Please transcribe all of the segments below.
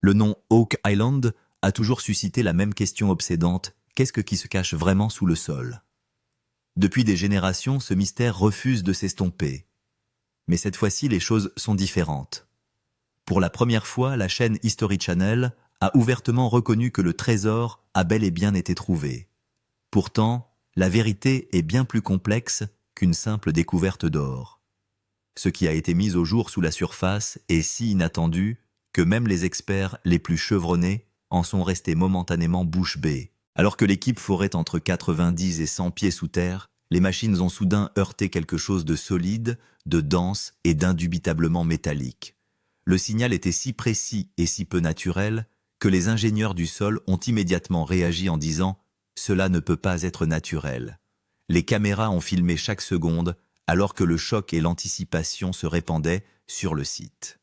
Le nom Oak Island a toujours suscité la même question obsédante, qu'est-ce qui se cache vraiment sous le sol? Depuis des générations, ce mystère refuse de s'estomper. Mais cette fois-ci, les choses sont différentes. Pour la première fois, la chaîne History Channel a ouvertement reconnu que le trésor a bel et bien été trouvé. Pourtant, la vérité est bien plus complexe qu'une simple découverte d'or. Ce qui a été mis au jour sous la surface est si inattendu que même les experts les plus chevronnés en sont restés momentanément bouche bée. Alors que l'équipe forait entre 90 et 100 pieds sous terre, les machines ont soudain heurté quelque chose de solide, de dense et d'indubitablement métallique. Le signal était si précis et si peu naturel que les ingénieurs du sol ont immédiatement réagi en disant « Cela ne peut pas être naturel ». Les caméras ont filmé chaque seconde alors que le choc et l'anticipation se répandaient sur le site.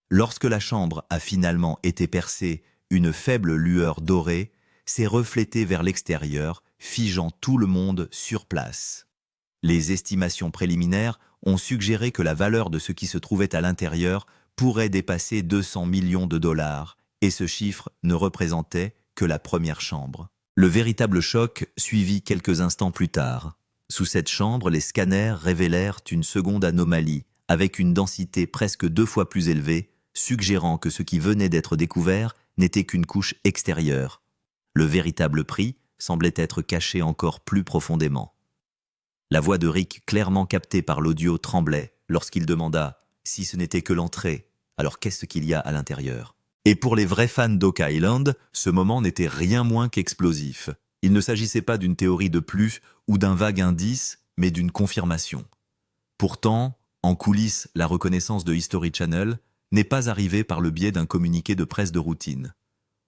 Lorsque la chambre a finalement été percée, une faible lueur dorée s'est reflétée vers l'extérieur, figeant tout le monde sur place. Les estimations préliminaires ont suggéré que la valeur de ce qui se trouvait à l'intérieur pourrait dépasser 200 millions de dollars, et ce chiffre ne représentait que la première chambre. Le véritable choc suivit quelques instants plus tard. Sous cette chambre, les scanners révélèrent une seconde anomalie, avec une densité presque 2 fois plus élevée, suggérant que ce qui venait d'être découvert n'était qu'une couche extérieure. Le véritable prix semblait être caché encore plus profondément. La voix de Rick, clairement captée par l'audio, tremblait lorsqu'il demanda « Si ce n'était que l'entrée, alors qu'est-ce qu'il y a à l'intérieur ?» Et pour les vrais fans d'Oak Island, ce moment n'était rien moins qu'explosif. Il ne s'agissait pas d'une théorie de plus ou d'un vague indice, mais d'une confirmation. Pourtant, en coulisses, la reconnaissance de History Channel n'est pas arrivée par le biais d'un communiqué de presse de routine.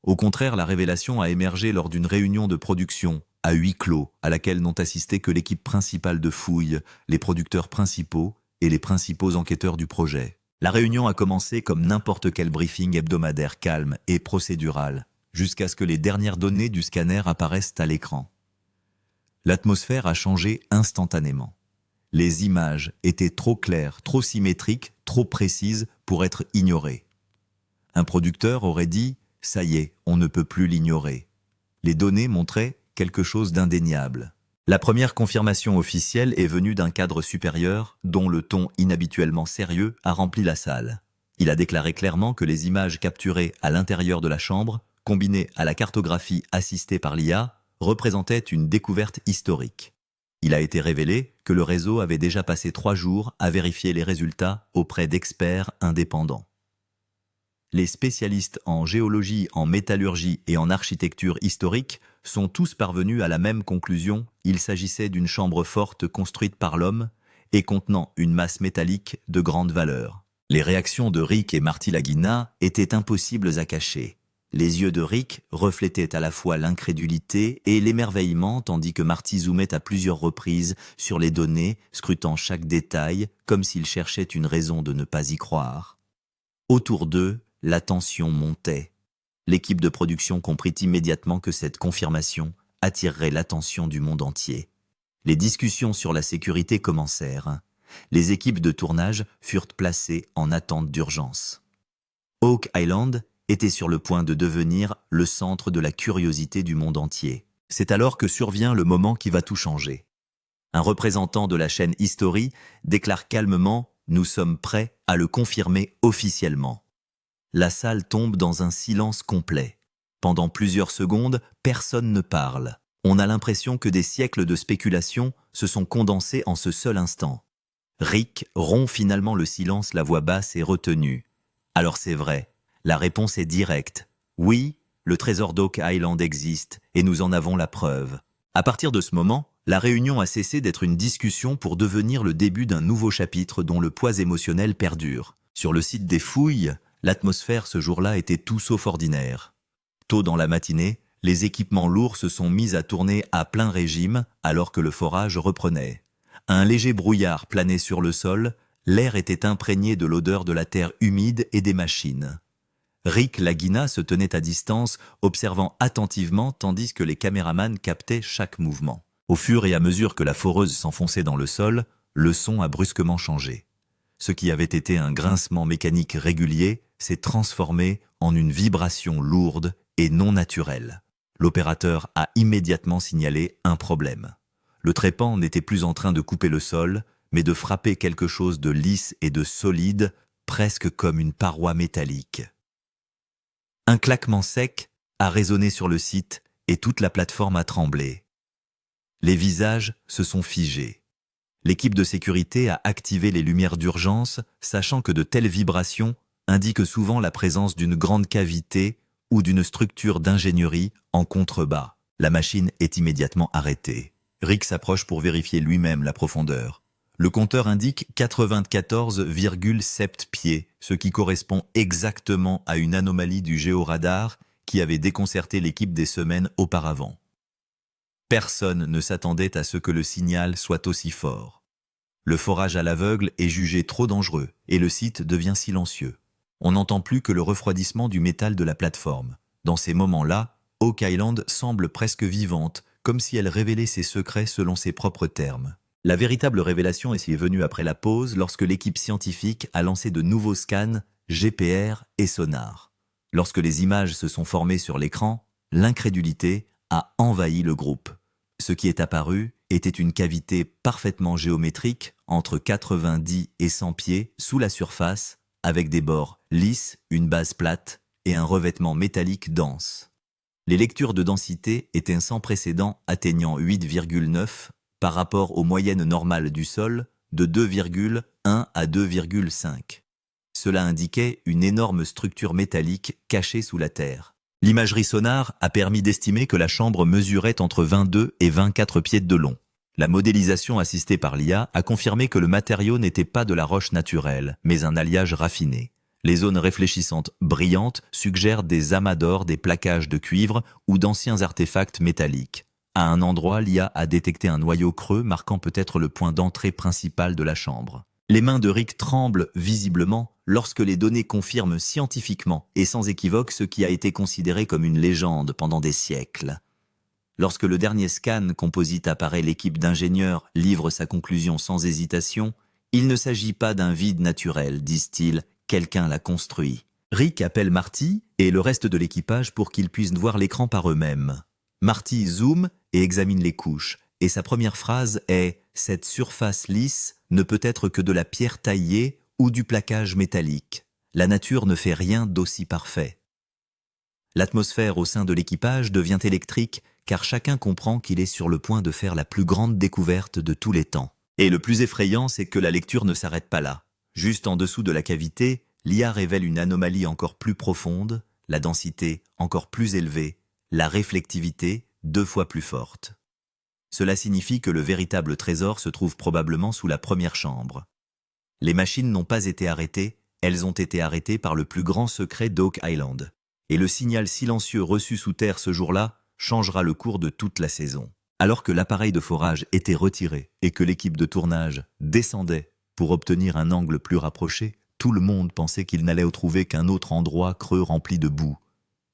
Au contraire, la révélation a émergé lors d'une réunion de production à huis clos, à laquelle n'ont assisté que l'équipe principale de fouilles, les producteurs principaux et les principaux enquêteurs du projet. La réunion a commencé comme n'importe quel briefing hebdomadaire calme et procédural, jusqu'à ce que les dernières données du scanner apparaissent à l'écran. L'atmosphère a changé instantanément. Les images étaient trop claires, trop symétriques, trop précises pour être ignorées. Un producteur aurait dit « Ça y est, on ne peut plus l'ignorer ». Les données montraient quelque chose d'indéniable. La première confirmation officielle est venue d'un cadre supérieur dont le ton inhabituellement sérieux a rempli la salle. Il a déclaré clairement que les images capturées à l'intérieur de la chambre, combinées à la cartographie assistée par l'IA, représentaient une découverte historique. Il a été révélé que le réseau avait déjà passé 3 jours à vérifier les résultats auprès d'experts indépendants. Les spécialistes en géologie, en métallurgie et en architecture historique sont tous parvenus à la même conclusion, il s'agissait d'une chambre forte construite par l'homme et contenant une masse métallique de grande valeur. Les réactions de Rick et Marty Lagina étaient impossibles à cacher. Les yeux de Rick reflétaient à la fois l'incrédulité et l'émerveillement, tandis que Marty zoomait à plusieurs reprises sur les données, scrutant chaque détail, comme s'il cherchait une raison de ne pas y croire. Autour d'eux, la tension montait. L'équipe de production comprit immédiatement que cette confirmation attirerait l'attention du monde entier. Les discussions sur la sécurité commencèrent. Les équipes de tournage furent placées en attente d'urgence. Oak Island était sur le point de devenir le centre de la curiosité du monde entier. C'est alors que survient le moment qui va tout changer. Un représentant de la chaîne History déclare calmement « Nous sommes prêts à le confirmer officiellement ». La salle tombe dans un silence complet. Pendant plusieurs secondes, personne ne parle. On a l'impression que des siècles de spéculation se sont condensés en ce seul instant. Rick rompt finalement le silence, la voix basse et retenue. Alors c'est vrai, la réponse est directe. Oui, le trésor d'Oak Island existe et nous en avons la preuve. À partir de ce moment, la réunion a cessé d'être une discussion pour devenir le début d'un nouveau chapitre dont le poids émotionnel perdure. Sur le site des fouilles, l'atmosphère ce jour-là était tout sauf ordinaire. Tôt dans la matinée, les équipements lourds se sont mis à tourner à plein régime alors que le forage reprenait. Un léger brouillard planait sur le sol, l'air était imprégné de l'odeur de la terre humide et des machines. Rick Lagina se tenait à distance, observant attentivement tandis que les caméramans captaient chaque mouvement. Au fur et à mesure que la foreuse s'enfonçait dans le sol, le son a brusquement changé. Ce qui avait été un grincement mécanique régulier s'est transformé en une vibration lourde et non naturelle. L'opérateur a immédiatement signalé un problème. Le trépan n'était plus en train de couper le sol, mais de frapper quelque chose de lisse et de solide, presque comme une paroi métallique. Un claquement sec a résonné sur le site et toute la plateforme a tremblé. Les visages se sont figés. L'équipe de sécurité a activé les lumières d'urgence, sachant que de telles vibrations indiquent souvent la présence d'une grande cavité ou d'une structure d'ingénierie en contrebas. La machine est immédiatement arrêtée. Rick s'approche pour vérifier lui-même la profondeur. Le compteur indique 94,7 pieds, ce qui correspond exactement à une anomalie du géoradar qui avait déconcerté l'équipe des semaines auparavant. Personne ne s'attendait à ce que le signal soit aussi fort. Le forage à l'aveugle est jugé trop dangereux et le site devient silencieux. On n'entend plus que le refroidissement du métal de la plateforme. Dans ces moments-là, Oak Island semble presque vivante, comme si elle révélait ses secrets selon ses propres termes. La véritable révélation est venue après la pause lorsque l'équipe scientifique a lancé de nouveaux scans, GPR et sonar. Lorsque les images se sont formées sur l'écran, l'incrédulité a envahi le groupe. Ce qui est apparu était une cavité parfaitement géométrique entre 90 et 100 pieds sous la surface, avec des bords lisses, une base plate et un revêtement métallique dense. Les lectures de densité étaient sans précédent, atteignant 8,9 par rapport aux moyennes normales du sol de 2,1 à 2,5. Cela indiquait une énorme structure métallique cachée sous la terre. L'imagerie sonar a permis d'estimer que la chambre mesurait entre 22 et 24 pieds de long. La modélisation assistée par l'IA a confirmé que le matériau n'était pas de la roche naturelle, mais un alliage raffiné. Les zones réfléchissantes brillantes suggèrent des amas d'or, des plaquages de cuivre ou d'anciens artefacts métalliques. À un endroit, l'IA a détecté un noyau creux marquant peut-être le point d'entrée principal de la chambre. Les mains de Rick tremblent visiblement lorsque les données confirment scientifiquement et sans équivoque ce qui a été considéré comme une légende pendant des siècles. Lorsque le dernier scan composite apparaît, l'équipe d'ingénieurs livre sa conclusion sans hésitation. Il ne s'agit pas d'un vide naturel, disent-ils, quelqu'un l'a construit. Rick appelle Marty et le reste de l'équipage pour qu'ils puissent voir l'écran par eux-mêmes. Marty zoome et examine les couches, et sa première phrase est « Cette surface lisse ne peut être que de la pierre taillée ou du plaquage métallique. La nature ne fait rien d'aussi parfait. » L'atmosphère au sein de l'équipage devient électrique car chacun comprend qu'il est sur le point de faire la plus grande découverte de tous les temps. Et le plus effrayant, c'est que la lecture ne s'arrête pas là. Juste en dessous de la cavité, l'IA révèle une anomalie encore plus profonde, la densité encore plus élevée, la réflectivité 2 fois plus forte. Cela signifie que le véritable trésor se trouve probablement sous la première chambre. Les machines n'ont pas été arrêtées, elles ont été arrêtées par le plus grand secret d'Oak Island. Et le signal silencieux reçu sous terre ce jour-là changera le cours de toute la saison. Alors que l'appareil de forage était retiré et que l'équipe de tournage descendait pour obtenir un angle plus rapproché, tout le monde pensait qu'il n'allait trouver qu'un autre endroit creux rempli de boue.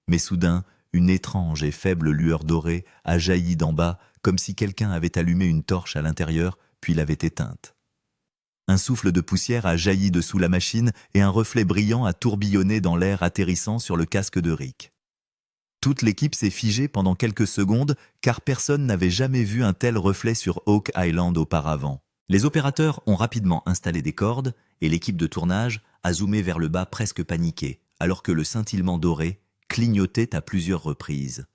Mais soudain, une étrange et faible lueur dorée a jailli d'en bas, comme si quelqu'un avait allumé une torche à l'intérieur, puis l'avait éteinte. Un souffle de poussière a jailli dessous la machine et un reflet brillant a tourbillonné dans l'air atterrissant sur le casque de Rick. Toute l'équipe s'est figée pendant quelques secondes car personne n'avait jamais vu un tel reflet sur Oak Island auparavant. Les opérateurs ont rapidement installé des cordes et l'équipe de tournage a zoomé vers le bas presque paniquée, alors que le scintillement doré clignotait à plusieurs reprises.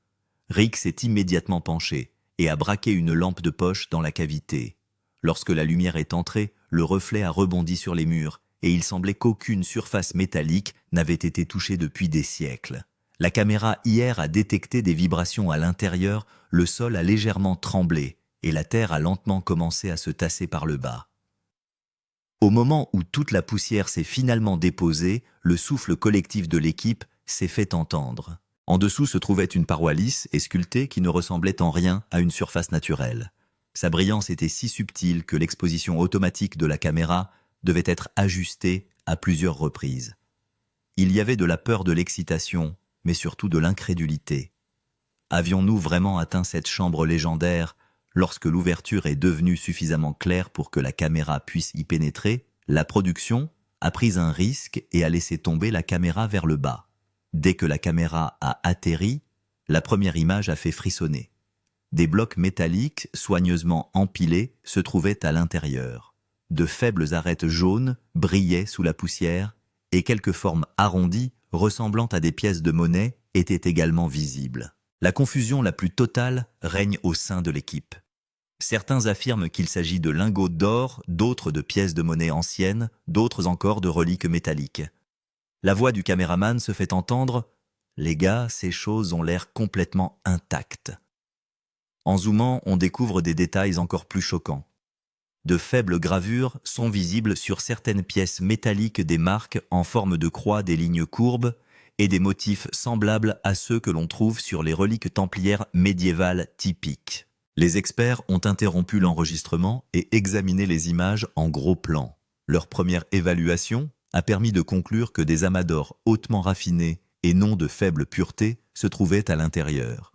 Rick s'est immédiatement penché et a braqué une lampe de poche dans la cavité. Lorsque la lumière est entrée, le reflet a rebondi sur les murs et il semblait qu'aucune surface métallique n'avait été touchée depuis des siècles. La caméra hier a détecté des vibrations à l'intérieur, le sol a légèrement tremblé et la terre a lentement commencé à se tasser par le bas. Au moment où toute la poussière s'est finalement déposée, le souffle collectif de l'équipe s'est fait entendre. En dessous se trouvait une paroi lisse et sculptée qui ne ressemblait en rien à une surface naturelle. Sa brillance était si subtile que l'exposition automatique de la caméra devait être ajustée à plusieurs reprises. Il y avait de la peur de l'excitation, mais surtout de l'incrédulité. Avions-nous vraiment atteint cette chambre légendaire lorsque l'ouverture est devenue suffisamment claire pour que la caméra puisse y pénétrer? La production a pris un risque et a laissé tomber la caméra vers le bas. Dès que la caméra a atterri, la première image a fait frissonner. Des blocs métalliques soigneusement empilés se trouvaient à l'intérieur. De faibles arêtes jaunes brillaient sous la poussière et quelques formes arrondies ressemblant à des pièces de monnaie étaient également visibles. La confusion la plus totale règne au sein de l'équipe. Certains affirment qu'il s'agit de lingots d'or, d'autres de pièces de monnaie anciennes, d'autres encore de reliques métalliques. La voix du caméraman se fait entendre « Les gars, ces choses ont l'air complètement intactes ». En zoomant, on découvre des détails encore plus choquants. De faibles gravures sont visibles sur certaines pièces métalliques des marques en forme de croix, des lignes courbes et des motifs semblables à ceux que l'on trouve sur les reliques templières médiévales typiques. Les experts ont interrompu l'enregistrement et examiné les images en gros plan. Leur première évaluation a permis de conclure que des amas d'or hautement raffinés et non de faible pureté se trouvaient à l'intérieur.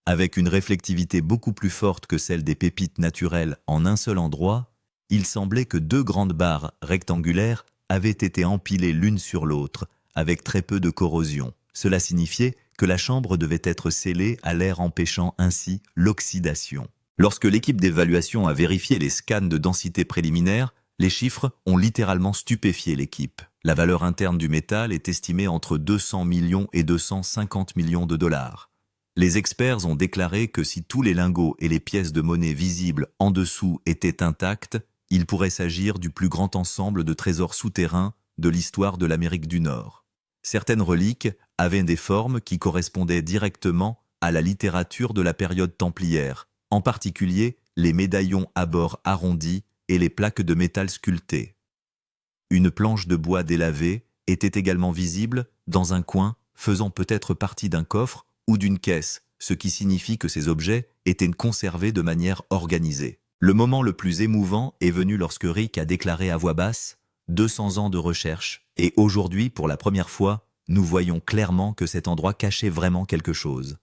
Avec une réflectivité beaucoup plus forte que celle des pépites naturelles en un seul endroit, il semblait que deux grandes barres rectangulaires avaient été empilées l'une sur l'autre, avec très peu de corrosion. Cela signifiait que la chambre devait être scellée à l'air empêchant ainsi l'oxydation. Lorsque l'équipe d'évaluation a vérifié les scans de densité préliminaire, les chiffres ont littéralement stupéfié l'équipe. La valeur interne du métal est estimée entre 200 millions et 250 millions de dollars. Les experts ont déclaré que si tous les lingots et les pièces de monnaie visibles en dessous étaient intacts, il pourrait s'agir du plus grand ensemble de trésors souterrains de l'histoire de l'Amérique du Nord. Certaines reliques avaient des formes qui correspondaient directement à la littérature de la période templière, en particulier les médaillons à bords arrondis et les plaques de métal sculptées. Une planche de bois délavée était également visible dans un coin faisant peut-être partie d'un coffre ou d'une caisse, ce qui signifie que ces objets étaient conservés de manière organisée. Le moment le plus émouvant est venu lorsque Rick a déclaré à voix basse « 200 ans de recherche, et aujourd'hui, pour la première fois, nous voyons clairement que cet endroit cachait vraiment quelque chose. »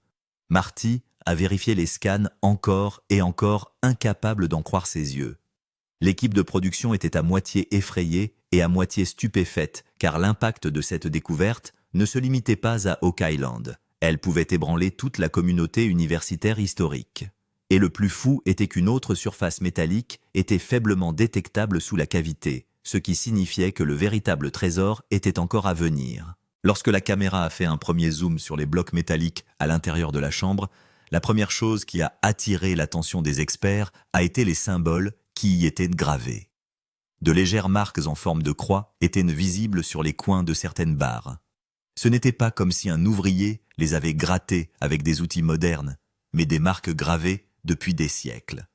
Marty a vérifié les scans encore et encore, incapable d'en croire ses yeux. L'équipe de production était à moitié effrayée et à moitié stupéfaite, car l'impact de cette découverte ne se limitait pas à Oak Island. Elle pouvait ébranler toute la communauté universitaire historique. Et le plus fou était qu'une autre surface métallique était faiblement détectable sous la cavité, ce qui signifiait que le véritable trésor était encore à venir. Lorsque la caméra a fait un premier zoom sur les blocs métalliques à l'intérieur de la chambre, la première chose qui a attiré l'attention des experts a été les symboles qui y étaient gravés. De légères marques en forme de croix étaient visibles sur les coins de certaines barres. Ce n'était pas comme si un ouvrier les avait grattés avec des outils modernes, mais des marques gravées depuis des siècles.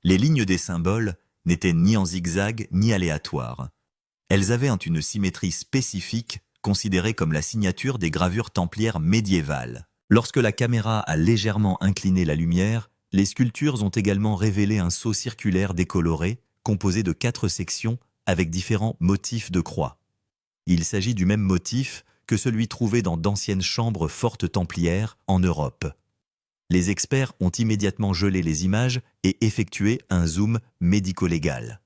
Les lignes des symboles n'étaient ni en zigzag ni aléatoires. Elles avaient une symétrie spécifique considérée comme la signature des gravures templières médiévales. Lorsque la caméra a légèrement incliné la lumière, les sculptures ont également révélé un sceau circulaire décoloré, composé de 4 sections avec différents motifs de croix. Il s'agit du même motif que celui trouvé dans d'anciennes chambres fortes templières en Europe. Les experts ont immédiatement gelé les images et effectué un zoom médico-légal.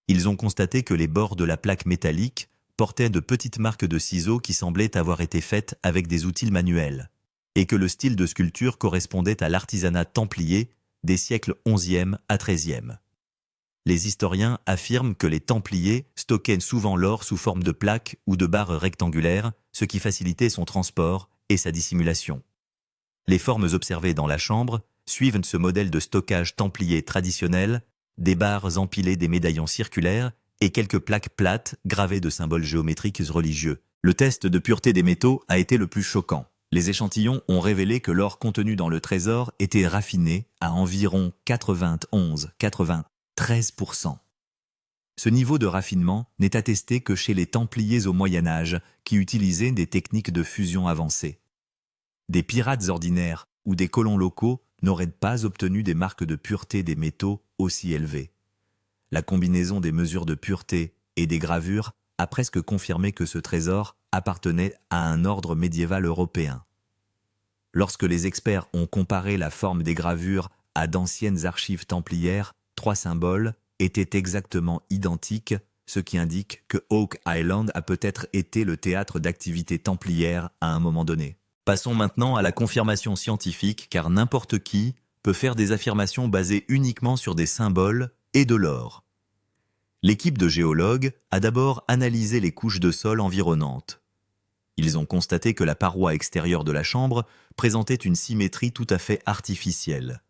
Ils ont constaté que les bords de la plaque métallique portaient de petites marques de ciseaux qui semblaient avoir été faites avec des outils manuels, et que le style de sculpture correspondait à l'artisanat templier des siècles XIe à XIIIe. Les historiens affirment que les Templiers stockaient souvent l'or sous forme de plaques ou de barres rectangulaires, ce qui facilitait son transport et sa dissimulation. Les formes observées dans la chambre suivent ce modèle de stockage templier traditionnel, des barres empilées des médaillons circulaires et quelques plaques plates gravées de symboles géométriques religieux. Le test de pureté des métaux a été le plus choquant. Les échantillons ont révélé que l'or contenu dans le trésor était raffiné à environ 93%. Ce niveau de raffinement n'est attesté que chez les Templiers au Moyen-Âge, qui utilisaient des techniques de fusion avancées. Des pirates ordinaires ou des colons locaux n'auraient pas obtenu des marques de pureté des métaux aussi élevées. La combinaison des mesures de pureté et des gravures a presque confirmé que ce trésor appartenait à un ordre médiéval européen. Lorsque les experts ont comparé la forme des gravures à d'anciennes archives templières, 3 symboles étaient exactement identiques, ce qui indique que Oak Island a peut-être été le théâtre d'activités templières à un moment donné. Passons maintenant à la confirmation scientifique, car n'importe qui peut faire des affirmations basées uniquement sur des symboles et de l'or. L'équipe de géologues a d'abord analysé les couches de sol environnantes. Ils ont constaté que la paroi extérieure de la chambre présentait une symétrie tout à fait artificielle.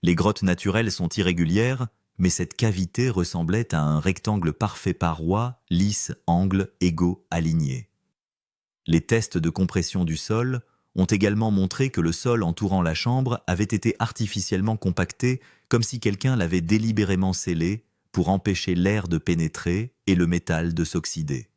Les grottes naturelles sont irrégulières, mais cette cavité ressemblait à un rectangle parfait, parois, lisses, angles égaux, alignés. Les tests de compression du sol ont également montré que le sol entourant la chambre avait été artificiellement compacté, comme si quelqu'un l'avait délibérément scellé pour empêcher l'air de pénétrer et le métal de s'oxyder.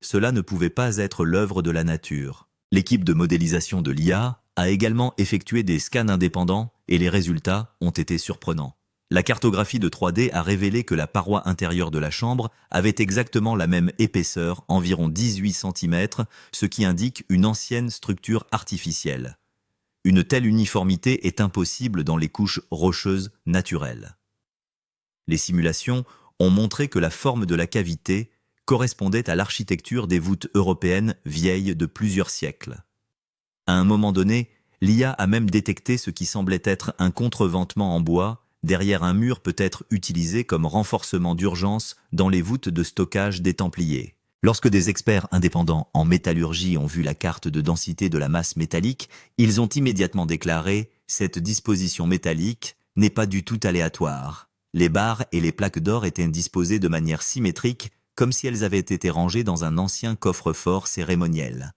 Cela ne pouvait pas être l'œuvre de la nature. L'équipe de modélisation de l'IA a également effectué des scans indépendants et les résultats ont été surprenants. La cartographie de 3D a révélé que la paroi intérieure de la chambre avait exactement la même épaisseur, environ 18 cm, ce qui indique une ancienne structure artificielle. Une telle uniformité est impossible dans les couches rocheuses naturelles. Les simulations ont montré que la forme de la cavité correspondait à l'architecture des voûtes européennes vieilles de plusieurs siècles. À un moment donné, l'IA a même détecté ce qui semblait être un contreventement en bois derrière un mur peut-être utilisé comme renforcement d'urgence dans les voûtes de stockage des Templiers. Lorsque des experts indépendants en métallurgie ont vu la carte de densité de la masse métallique, ils ont immédiatement déclaré « Cette disposition métallique n'est pas du tout aléatoire ». Les barres et les plaques d'or étaient disposées de manière symétrique, comme si elles avaient été rangées dans un ancien coffre-fort cérémoniel.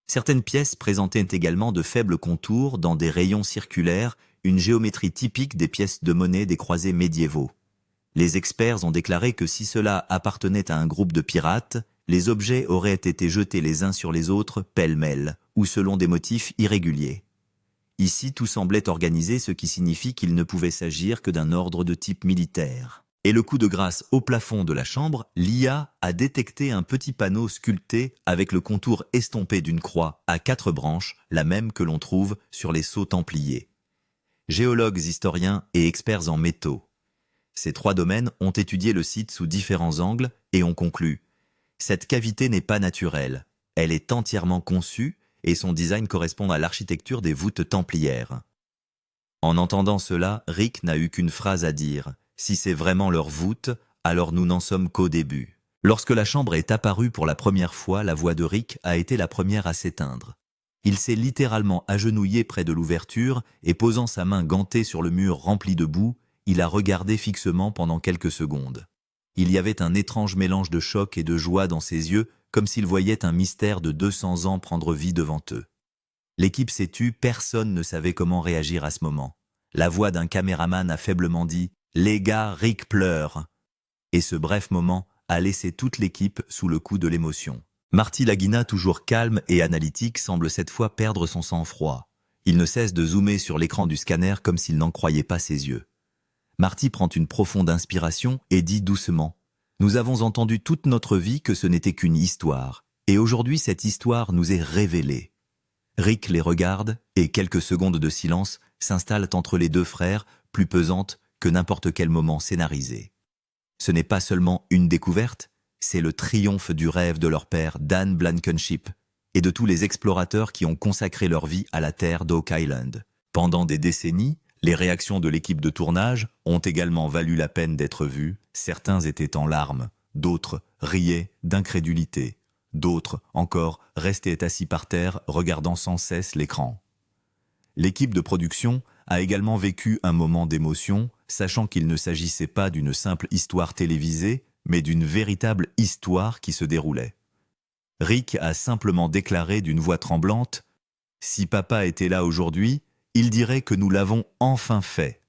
Certaines pièces présentaient également de faibles contours dans des rayons circulaires, une géométrie typique des pièces de monnaie des croisés médiévaux. Les experts ont déclaré que si cela appartenait à un groupe de pirates, les objets auraient été jetés les uns sur les autres pêle-mêle, ou selon des motifs irréguliers. Ici, tout semblait organisé, ce qui signifie qu'il ne pouvait s'agir que d'un ordre de type militaire. Et le coup de grâce au plafond de la chambre, l'IA a détecté un petit panneau sculpté avec le contour estompé d'une croix à 4 branches, la même que l'on trouve sur les sceaux templiers. Géologues, historiens et experts en métaux. Ces 3 domaines ont étudié le site sous différents angles et ont conclu « Cette cavité n'est pas naturelle, elle est entièrement conçue et son design correspond à l'architecture des voûtes templières. » En entendant cela, Rick n'a eu qu'une phrase à dire « Si c'est vraiment leur voûte, alors nous n'en sommes qu'au début. » Lorsque la chambre est apparue pour la première fois, la voix de Rick a été la première à s'éteindre. Il s'est littéralement agenouillé près de l'ouverture et posant sa main gantée sur le mur rempli de boue, il a regardé fixement pendant quelques secondes. Il y avait un étrange mélange de choc et de joie dans ses yeux, comme s'il voyait un mystère de 200 ans prendre vie devant eux. L'équipe s'est tue, personne ne savait comment réagir à ce moment. La voix d'un caméraman a faiblement dit « Les gars, Rick pleure !» Et ce bref moment a laissé toute l'équipe sous le coup de l'émotion. Marty Lagina, toujours calme et analytique, semble cette fois perdre son sang-froid. Il ne cesse de zoomer sur l'écran du scanner comme s'il n'en croyait pas ses yeux. Marty prend une profonde inspiration et dit doucement « Nous avons entendu toute notre vie que ce n'était qu'une histoire, et aujourd'hui cette histoire nous est révélée. » Rick les regarde et quelques secondes de silence s'installent entre les deux frères, plus pesantes que n'importe quel moment scénarisé. Ce n'est pas seulement une découverte, c'est le triomphe du rêve de leur père Dan Blankenship et de tous les explorateurs qui ont consacré leur vie à la terre d'Oak Island. Pendant des décennies, les réactions de l'équipe de tournage ont également valu la peine d'être vues. Certains étaient en larmes, d'autres riaient d'incrédulité, d'autres encore restaient assis par terre regardant sans cesse l'écran. L'équipe de production a également vécu un moment d'émotion, sachant qu'il ne s'agissait pas d'une simple histoire télévisée, mais d'une véritable histoire qui se déroulait. Rick a simplement déclaré d'une voix tremblante « Si papa était là aujourd'hui, il dirait que nous l'avons enfin fait. »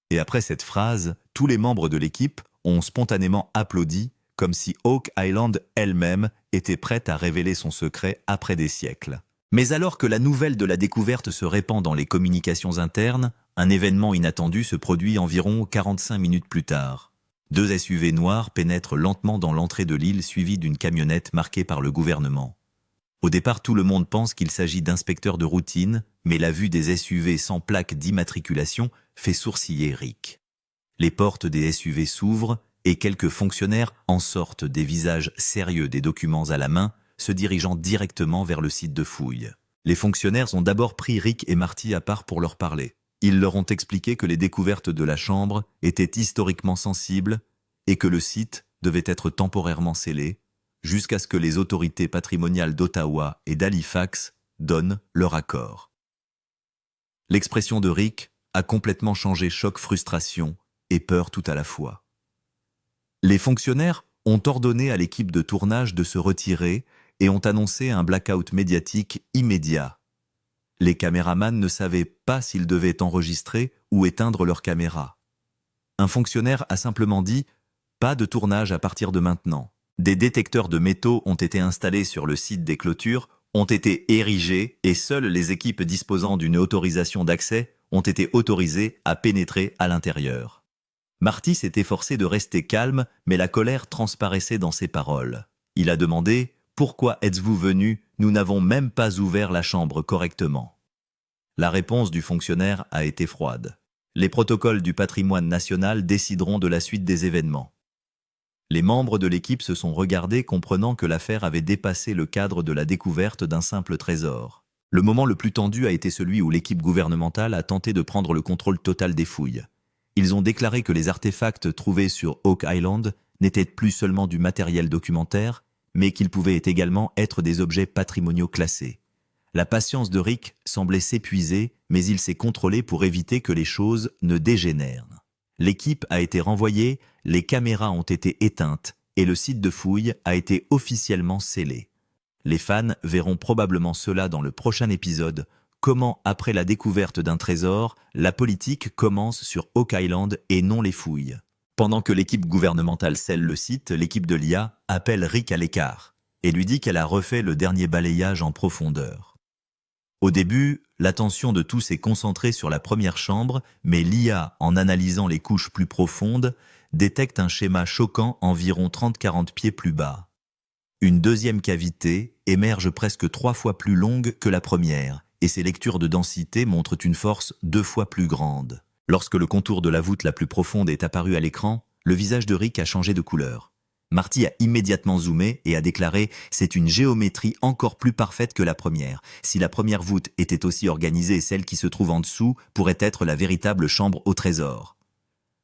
Et après cette phrase, tous les membres de l'équipe ont spontanément applaudi, comme si Oak Island elle-même était prête à révéler son secret après des siècles. Mais alors que la nouvelle de la découverte se répand dans les communications internes, un événement inattendu se produit environ 45 minutes plus tard. 2 SUV noirs pénètrent lentement dans l'entrée de l'île suivis d'une camionnette marquée par le gouvernement. Au départ, tout le monde pense qu'il s'agit d'inspecteurs de routine, mais la vue des SUV sans plaque d'immatriculation fait sourciller Rick. Les portes des SUV s'ouvrent et quelques fonctionnaires en sortent des visages sérieux des documents à la main, se dirigeant directement vers le site de fouille. Les fonctionnaires ont d'abord pris Rick et Marty à part pour leur parler. Ils leur ont expliqué que les découvertes de la chambre étaient historiquement sensibles et que le site devait être temporairement scellé, jusqu'à ce que les autorités patrimoniales d'Ottawa et d'Halifax donnent leur accord. L'expression de Rick a complètement changé choc, frustration et peur tout à la fois. Les fonctionnaires ont ordonné à l'équipe de tournage de se retirer et ont annoncé un blackout médiatique immédiat. Les caméramans ne savaient pas s'ils devaient enregistrer ou éteindre leur caméra. Un fonctionnaire a simplement dit « Pas de tournage à partir de maintenant ». Des détecteurs de métaux ont été installés sur le site des clôtures, ont été érigés et seules les équipes disposant d'une autorisation d'accès ont été autorisées à pénétrer à l'intérieur. Marty s'est efforcé de rester calme, mais la colère transparaissait dans ses paroles. Il a demandé « Pourquoi êtes-vous venu? Nous n'avons même pas ouvert la chambre correctement. » La réponse du fonctionnaire a été froide. Les protocoles du patrimoine national décideront de la suite des événements. Les membres de l'équipe se sont regardés, comprenant que l'affaire avait dépassé le cadre de la découverte d'un simple trésor. Le moment le plus tendu a été celui où l'équipe gouvernementale a tenté de prendre le contrôle total des fouilles. Ils ont déclaré que les artefacts trouvés sur Oak Island n'étaient plus seulement du matériel documentaire, mais qu'ils pouvaient également être des objets patrimoniaux classés. La patience de Rick semblait s'épuiser, mais il s'est contrôlé pour éviter que les choses ne dégénèrent. L'équipe a été renvoyée, les caméras ont été éteintes et le site de fouille a été officiellement scellé. Les fans verront probablement cela dans le prochain épisode, comment après la découverte d'un trésor, la politique commence sur Oak Island et non les fouilles. Pendant que l'équipe gouvernementale scelle le site, l'équipe de l'IA appelle Rick à l'écart et lui dit qu'elle a refait le dernier balayage en profondeur. Au début, l'attention de tous est concentrée sur la première chambre, mais l'IA, en analysant les couches plus profondes, détecte un schéma choquant environ 30-40 pieds plus bas. Une deuxième cavité émerge presque 3 fois plus longue que la première, et ses lectures de densité montrent une force 2 fois plus grande. Lorsque le contour de la voûte la plus profonde est apparu à l'écran, le visage de Rick a changé de couleur. Marty a immédiatement zoomé et a déclaré « C'est une géométrie encore plus parfaite que la première. Si la première voûte était aussi organisée, celle qui se trouve en dessous pourrait être la véritable chambre au trésor. »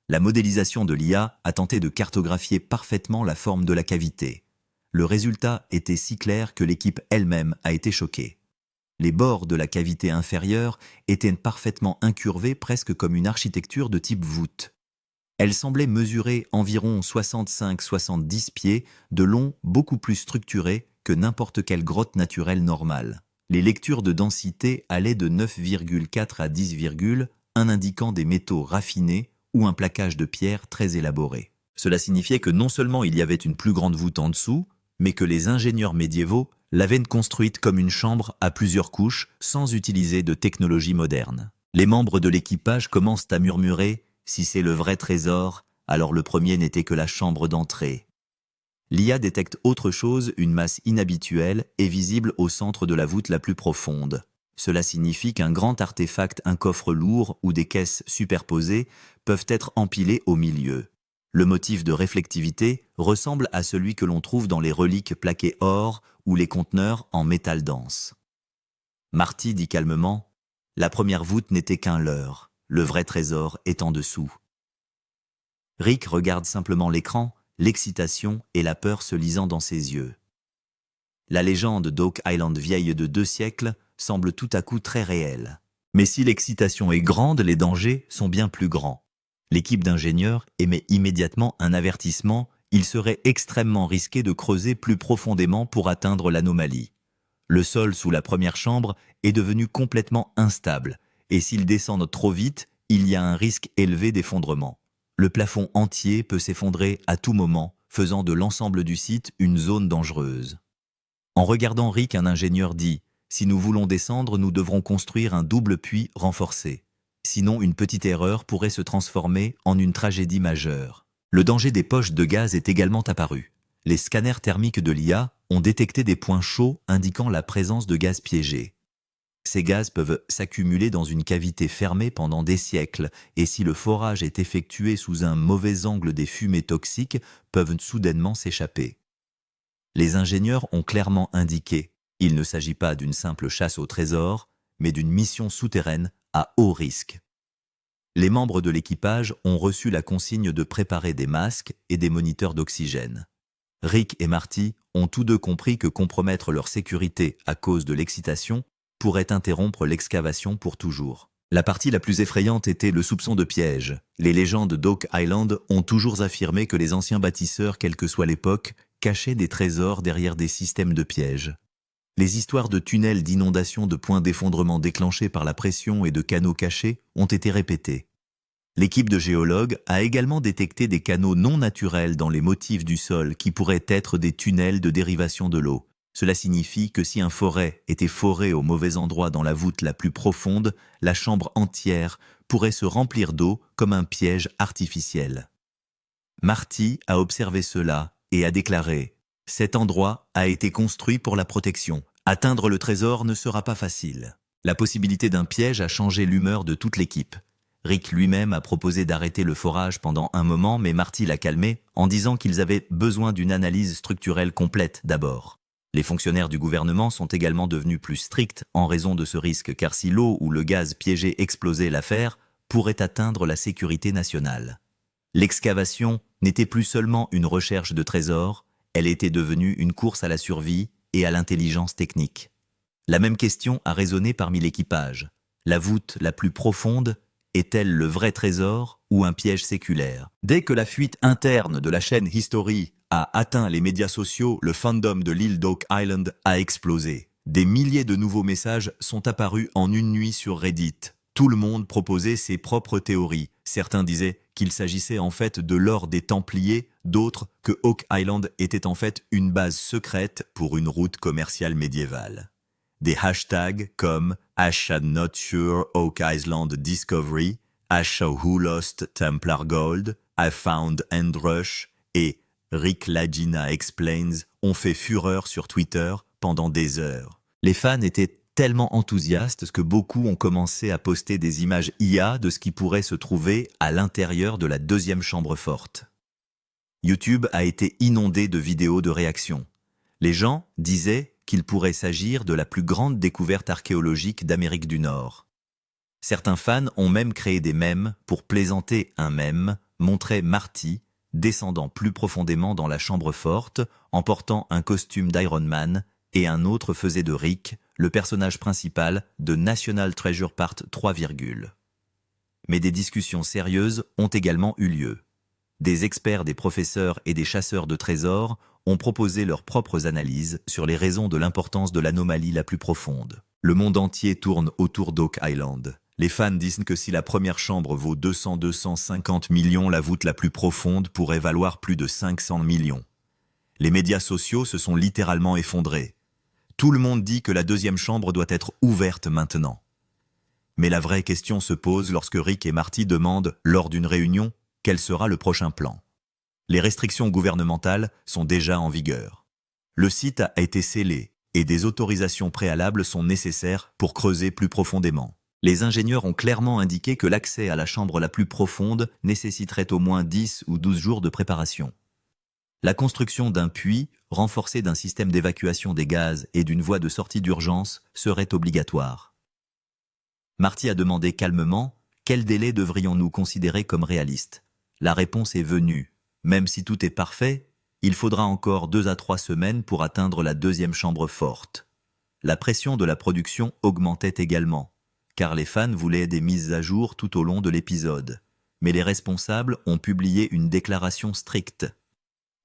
La modélisation de l'IA a tenté de cartographier parfaitement la forme de la cavité. Le résultat était si clair que l'équipe elle-même a été choquée. Les bords de la cavité inférieure étaient parfaitement incurvés, presque comme une architecture de type voûte. Elle semblait mesurer environ 65-70 pieds de long, beaucoup plus structuré que n'importe quelle grotte naturelle normale. Les lectures de densité allaient de 9,4 à 10, un indiquant des métaux raffinés ou un plaquage de pierre très élaboré. Cela signifiait que non seulement il y avait une plus grande voûte en dessous, mais que les ingénieurs médiévaux l'avaient construite comme une chambre à plusieurs couches sans utiliser de technologie moderne. Les membres de l'équipage commencent à murmurer « Si c'est le vrai trésor, alors le premier n'était que la chambre d'entrée. » L'IA détecte autre chose, une masse inhabituelle et visible au centre de la voûte la plus profonde. Cela signifie qu'un grand artefact, un coffre lourd ou des caisses superposées peuvent être empilées au milieu. Le motif de réflectivité ressemble à celui que l'on trouve dans les reliques plaquées or ou les conteneurs en métal dense. Marty dit calmement « La première voûte n'était qu'un leurre. Le vrai trésor est en dessous. » Rick regarde simplement l'écran, l'excitation et la peur se lisant dans ses yeux. La légende d'Oak Island vieille de 2 siècles semble tout à coup très réelle. Mais si l'excitation est grande, les dangers sont bien plus grands. L'équipe d'ingénieurs émet immédiatement un avertissement, il serait extrêmement risqué de creuser plus profondément pour atteindre l'anomalie. Le sol sous la première chambre est devenu complètement instable, et s'ils descendent trop vite, il y a un risque élevé d'effondrement. Le plafond entier peut s'effondrer à tout moment, faisant de l'ensemble du site une zone dangereuse. En regardant Rick, un ingénieur dit « Si nous voulons descendre, nous devrons construire un double puits renforcé. Sinon, une petite erreur pourrait se transformer en une tragédie majeure. » Le danger des poches de gaz est également apparu. Les scanners thermiques de l'IA ont détecté des points chauds indiquant la présence de gaz piégé. Ces gaz peuvent s'accumuler dans une cavité fermée pendant des siècles, et si le forage est effectué sous un mauvais angle, des fumées toxiques peuvent soudainement s'échapper. Les ingénieurs ont clairement indiqué, il ne s'agit pas d'une simple chasse au trésor, mais d'une mission souterraine à haut risque. Les membres de l'équipage ont reçu la consigne de préparer des masques et des moniteurs d'oxygène. Rick et Marty ont tous deux compris que compromettre leur sécurité à cause de l'excitation pourrait interrompre l'excavation pour toujours. La partie la plus effrayante était le soupçon de piège. Les légendes d'Oak Island ont toujours affirmé que les anciens bâtisseurs, quelle que soit l'époque, cachaient des trésors derrière des systèmes de pièges. Les histoires de tunnels d'inondation, de points d'effondrement déclenchés par la pression et de canaux cachés ont été répétées. L'équipe de géologues a également détecté des canaux non naturels dans les motifs du sol qui pourraient être des tunnels de dérivation de l'eau. Cela signifie que si un forêt était foré au mauvais endroit dans la voûte la plus profonde, la chambre entière pourrait se remplir d'eau comme un piège artificiel. Marty a observé cela et a déclaré « Cet endroit a été construit pour la protection. Atteindre le trésor ne sera pas facile. » La possibilité d'un piège a changé l'humeur de toute l'équipe. Rick lui-même a proposé d'arrêter le forage pendant un moment, mais Marty l'a calmé en disant qu'ils avaient besoin d'une analyse structurelle complète d'abord. Les fonctionnaires du gouvernement sont également devenus plus stricts en raison de ce risque, car si l'eau ou le gaz piégé explosait, l'affaire pourrait atteindre la sécurité nationale. L'excavation n'était plus seulement une recherche de trésors, elle était devenue une course à la survie et à l'intelligence technique. La même question a résonné parmi l'équipage. La voûte la plus profonde est-elle le vrai trésor ou un piège séculaire? Dès que la fuite interne de la chaîne History a atteint les médias sociaux, le fandom de l'île d'Oak Island a explosé. Des milliers de nouveaux messages sont apparus en une nuit sur Reddit. Tout le monde proposait ses propres théories. Certains disaient qu'il s'agissait en fait de l'or des Templiers, d'autres que Oak Island était en fait une base secrète pour une route commerciale médiévale. Des hashtags comme #NotSureOak Island Discovery, #WhoLostTemplarGold, I Found Endrush et Rick Lagina Explains ont fait fureur sur Twitter pendant des heures. Les fans étaient tellement enthousiastes que beaucoup ont commencé à poster des images IA de ce qui pourrait se trouver à l'intérieur de la deuxième chambre forte. YouTube a été inondé de vidéos de réaction. Les gens disaient qu'il pourrait s'agir de la plus grande découverte archéologique d'Amérique du Nord. Certains fans ont même créé des mèmes pour plaisanter. Un mème montrait Marty descendant plus profondément dans la chambre forte en portant un costume d'Iron Man et un autre faisait de Rick le personnage principal de National Treasure Part 3, Mais des discussions sérieuses ont également eu lieu. Des experts, des professeurs et des chasseurs de trésors ont proposé leurs propres analyses sur les raisons de l'importance de l'anomalie la plus profonde. Le monde entier tourne autour d'Oak Island. Les fans disent que si la première chambre vaut 200-250 millions, la voûte la plus profonde pourrait valoir plus de 500 millions. Les médias sociaux se sont littéralement effondrés. Tout le monde dit que la deuxième chambre doit être ouverte maintenant. Mais la vraie question se pose lorsque Rick et Marty demandent, lors d'une réunion, quel sera le prochain plan. Les restrictions gouvernementales sont déjà en vigueur. Le site a été scellé et des autorisations préalables sont nécessaires pour creuser plus profondément. Les ingénieurs ont clairement indiqué que l'accès à la chambre la plus profonde nécessiterait au moins 10 ou 12 jours de préparation. La construction d'un puits, renforcé d'un système d'évacuation des gaz et d'une voie de sortie d'urgence, serait obligatoire. Marty a demandé calmement « Quel délai devrions-nous considérer comme réaliste ?» La réponse est venue. Même si tout est parfait, il faudra encore 2 à 3 semaines pour atteindre la deuxième chambre forte. La pression de la production augmentait également, car les fans voulaient des mises à jour tout au long de l'épisode. Mais les responsables ont publié une déclaration stricte.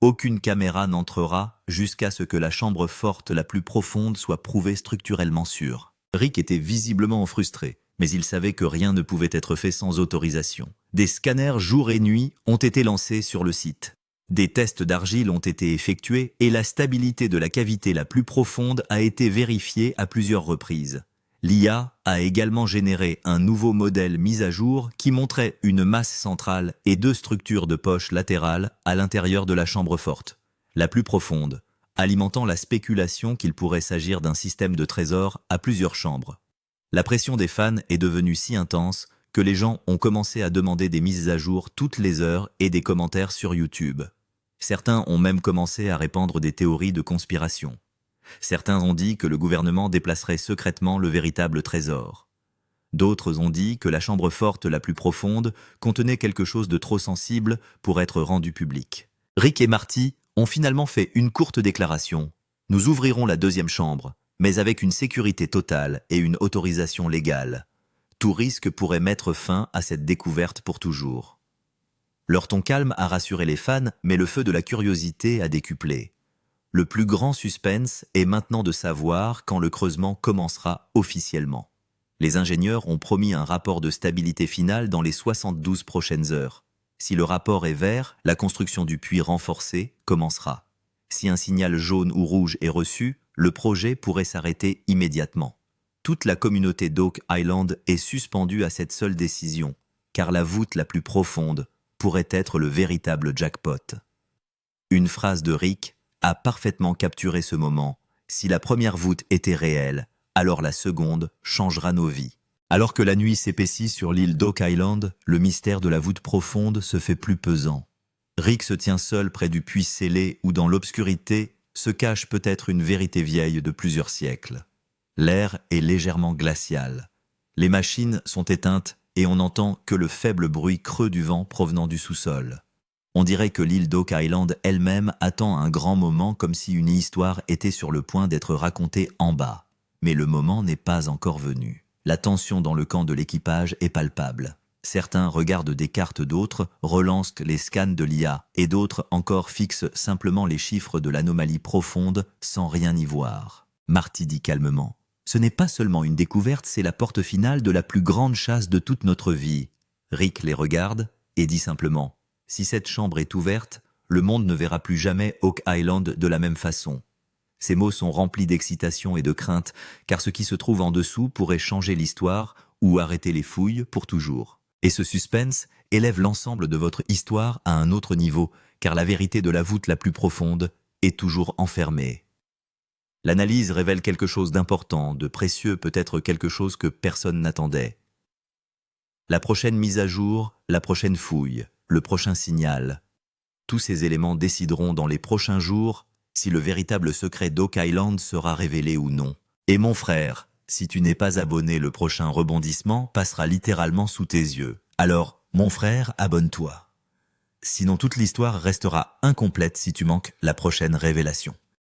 Aucune caméra n'entrera jusqu'à ce que la chambre forte la plus profonde soit prouvée structurellement sûre. Rick était visiblement frustré, mais il savait que rien ne pouvait être fait sans autorisation. Des scanners jour et nuit ont été lancés sur le site. Des tests d'argile ont été effectués et la stabilité de la cavité la plus profonde a été vérifiée à plusieurs reprises. L'IA a également généré un nouveau modèle mis à jour qui montrait une masse centrale et 2 structures de poches latérales à l'intérieur de la chambre forte, la plus profonde, alimentant la spéculation qu'il pourrait s'agir d'un système de trésor à plusieurs chambres. La pression des fans est devenue si intense que les gens ont commencé à demander des mises à jour toutes les heures et des commentaires sur YouTube. Certains ont même commencé à répandre des théories de conspiration. Certains ont dit que le gouvernement déplacerait secrètement le véritable trésor. D'autres ont dit que la chambre forte la plus profonde contenait quelque chose de trop sensible pour être rendu public. Rick et Marty ont finalement fait une courte déclaration. Nous ouvrirons la deuxième chambre, mais avec une sécurité totale et une autorisation légale. Tout risque pourrait mettre fin à cette découverte pour toujours. Leur ton calme a rassuré les fans, mais le feu de la curiosité a décuplé. Le plus grand suspense est maintenant de savoir quand le creusement commencera officiellement. Les ingénieurs ont promis un rapport de stabilité finale dans les 72 prochaines heures. Si le rapport est vert, la construction du puits renforcé commencera. Si un signal jaune ou rouge est reçu, le projet pourrait s'arrêter immédiatement. Toute la communauté d'Oak Island est suspendue à cette seule décision, car la voûte la plus profonde pourrait être le véritable jackpot. Une phrase de Rick a parfaitement capturé ce moment. Si la première voûte était réelle, alors la seconde changera nos vies. Alors que la nuit s'épaissit sur l'île d'Oak Island, le mystère de la voûte profonde se fait plus pesant. Rick se tient seul près du puits scellé où dans l'obscurité se cache peut-être une vérité vieille de plusieurs siècles. L'air est légèrement glacial. Les machines sont éteintes et on n'entend que le faible bruit creux du vent provenant du sous-sol. On dirait que l'île d'Oak Island elle-même attend un grand moment comme si une histoire était sur le point d'être racontée en bas. Mais le moment n'est pas encore venu. La tension dans le camp de l'équipage est palpable. Certains regardent des cartes, d'autres relancent les scans de l'IA et d'autres encore fixent simplement les chiffres de l'anomalie profonde sans rien y voir. Marty dit calmement. Ce n'est pas seulement une découverte, c'est la porte finale de la plus grande chasse de toute notre vie. Rick les regarde et dit simplement « Si cette chambre est ouverte, le monde ne verra plus jamais Oak Island de la même façon. » Ces mots sont remplis d'excitation et de crainte, car ce qui se trouve en dessous pourrait changer l'histoire ou arrêter les fouilles pour toujours. Et ce suspense élève l'ensemble de votre histoire à un autre niveau, car la vérité de la voûte la plus profonde est toujours enfermée. L'analyse révèle quelque chose d'important, de précieux, peut-être quelque chose que personne n'attendait. La prochaine mise à jour, la prochaine fouille, le prochain signal. Tous ces éléments décideront dans les prochains jours si le véritable secret d'Oak Island sera révélé ou non. Et mon frère, si tu n'es pas abonné, le prochain rebondissement passera littéralement sous tes yeux. Alors, mon frère, abonne-toi. Sinon toute l'histoire restera incomplète si tu manques la prochaine révélation.